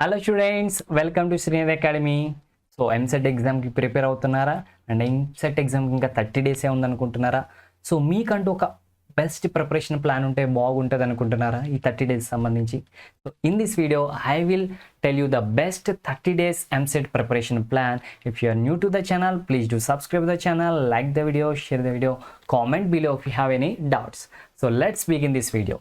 Hello students, welcome to Srinidhi academy. So EAMCET ఎగ్జామ్కి prepare అవుతున్నారా? And EAMCET ఎగ్జామ్కి ఇంకా 30 డేసే ఉందనుకుంటున్నారా? సో మీకంటూ ఒక బెస్ట్ ప్రిపరేషన్ ప్లాన్ ఉంటే బాగుంటుంది అనుకుంటున్నారా ఈ 30 డేస్ సంబంధించి? So in this video I will tell you the best 30 days EAMCET preparation plan. If you are new to the channel, please do subscribe the channel, like the video, share the video, comment below if you have any doubts. So let's begin this video.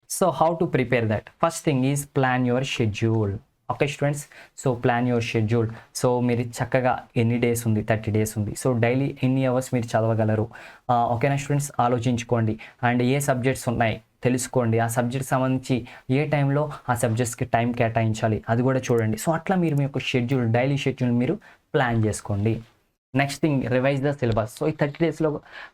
So how to prepare that? First thing is plan your schedule. Okay students, so plan your schedule. So మీరు చక్కగా ఎన్ని days ఉంది, 30 days ఉంది, so daily ఎన్ని hours మీరు చదవగలరు, ఓకేనా students? ఆలోచించుకోండి. అండ్ ఏ సబ్జెక్ట్స్ ఉన్నాయి తెలుసుకోండి. ఆ సబ్జెక్ట్ సంబంధించి ఏ టైంలో ఆ సబ్జెక్ట్స్కి టైం కేటాయించాలి అది కూడా చూడండి. సో అట్లా మీరు మీ యొక్క షెడ్యూల్, డైలీ షెడ్యూల్ మీరు ప్లాన్ చేసుకోండి. Next thing, revise the syllabus. So ఈ 30 డేస్లో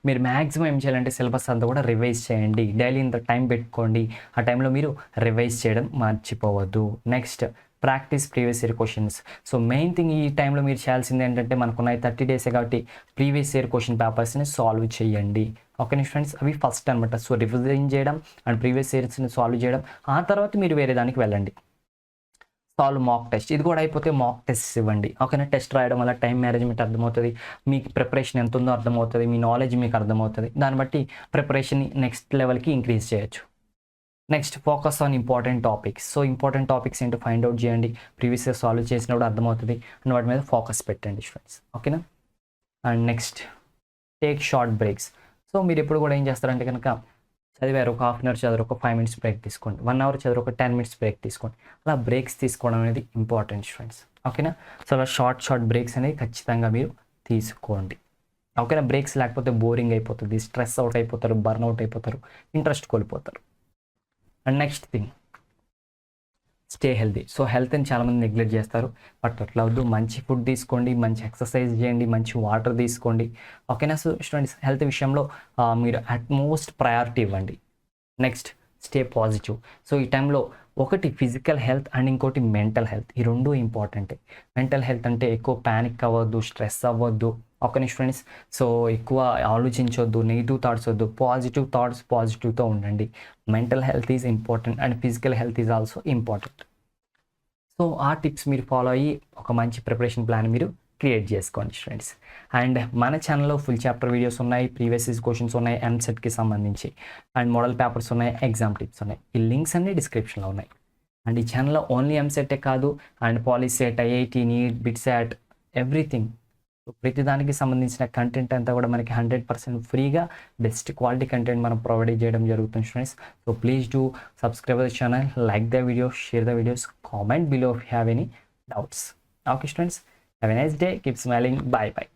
మీరు మ్యాక్సిమం ఏం చేయాలంటే సిలబస్ అంతా కూడా రివైజ్ చేయండి. డైలీ ఇంత టైం పెట్టుకోండి. ఆ టైంలో మీరు రివైజ్ చేయడం మర్చిపోవద్దు. Next, practice previous year questions. So main thing ఈ టైంలో మీరు చేయాల్సింది ఏంటంటే, మనకున్న 30 డేసే కాబట్టి ప్రీవియస్ ఇయర్ క్వశ్చన్ పేపర్స్ని సాల్వ్ చేయండి. ఓకే ఫ్రెండ్స్, అవి ఫస్ట్ అనమాట. సో రివిజన్ చేయడం అండ్ ప్రీవియస్ ఇయర్స్ని సాల్వ్ చేయడం, ఆ తర్వాత మీరు వేరే దానికి వెళ్ళండి. సాల్వ్ మాక్ టెస్ట్, ఇది కూడా అయిపోతే మాక్ టెస్ట్ ఇవ్వండి. ఓకేనా? టెస్ట్ రాయడం వల్ల టైం మేనేజ్మెంట్ అర్థమవుతుంది, మీకు ప్రిపరేషన్ ఎంత ఉందో అర్థమవుతుంది, మీ నాలెడ్జ్ మీకు అర్థమవుతుంది. దాన్ని బట్టి ప్రిపరేషన్ నెక్స్ట్ లెవెల్కి ఇంక్రీజ్ చేయొచ్చు. Next, focus on important topics. So important topics ఏంటో ఫైండ్ అవుట్ చేయండి. ప్రీవియస్గా సాల్వ్ చేసినప్పుడు అర్థమవుతుంది అండ్ వాటి మీద ఫోకస్ పెట్టండి స్టూడెంట్స్. ఓకేనా? And next, take short breaks. So మీరు ఎప్పుడు కూడా ఏం చేస్తారంటే కనుక, చదివారు ఒక హాఫ్ అన్ అవర్ చదివారు, ఒక 5 minutes బ్రేక్ తీసుకోండి. 1 hour చదివారు, ఒక 10 minutes బ్రేక్ తీసుకోండి. అలా బ్రేక్స్ తీసుకోవడం అనేది ఇంపార్టెంట్ స్టూడెంట్స్. ఓకేనా? సో అలా షార్ట్ బ్రేక్స్ అనేవి ఖచ్చితంగా మీరు తీసుకోండి. ఓకేనా? బ్రేక్స్ లేకపోతే బోరింగ్ అయిపోతుంది, స్ట్రెస్ అవుట్ అయిపోతారు, బర్న్అవుట్ అయిపోతారు, ఇంట్రెస్ట్ కోల్పోతారు. And next thing, stay healthy. So హెల్త్ని చాలామంది నెగ్లెక్ట్ చేస్తారు, బట్ అట్లా వద్దు. మంచి ఫుడ్ తీసుకోండి, మంచి ఎక్సర్సైజ్ చేయండి, మంచి వాటర్ తీసుకోండి. ఓకేనా? సో స్టూడెంట్స్, హెల్త్ విషయంలో మీరు అట్మోస్ట్ ప్రయారిటీ ఇవ్వండి. Next, stay positive. సో ఈ టైంలో ఒకటి ఫిజికల్ హెల్త్ అండ్ ఇంకోటి మెంటల్ హెల్త్, ఈ రెండు ఇంపార్టెంటే. మెంటల్ హెల్త్ అంటే ఎక్కువ ప్యానిక్ అవ్వద్దు, స్ట్రెస్ అవ్వద్దు. ఓకే స్టూడెంట్స్, సో ఎక్కువ ఆలోచించవద్దు, నెగిటివ్ థాట్స్ వద్దు, పాజిటివ్ థాట్స్, పాజిటివ్తో ఉండండి. Mental health is important and physical health is also important. So ఆ టిప్స్ మీరు ఫాలో అయ్యి ఒక మంచి ప్రిపరేషన్ ప్లాన్ మీరు క్రియేట్ చేసుకోండి స్టూడెంట్స్. అండ్ మన ఛానల్లో ఫుల్ చాప్టర్ వీడియోస్ ఉన్నాయి, ప్రీవియస్ క్వశ్చన్స్ ఉన్నాయి ఎంసెట్కి సంబంధించి, అండ్ మోడల్ పేపర్స్ ఉన్నాయి, ఎగ్జామ్ టిప్స్ ఉన్నాయి. ఈ లింక్స్ అన్ని డిస్క్రిప్షన్లో ఉన్నాయి. అండ్ ఈ ఛానల్లో ఓన్లీ ఎంసెటే కాదు, and Polycet, IIT, NEET, BITSAT, everything. ప్రతి దానికి సంబంధించిన కంటెంట్ అంతా కూడా మనకి 100% ఫ్రీగా బెస్ట్ క్వాలిటీ కంటెంట్ మనం ప్రొవైడ్ చేయడం జరుగుతుంది students. So please do subscribe the channel, like the video, share the videos, comment below if you have any doubts. Okay students, have a nice day, keep smiling, bye bye.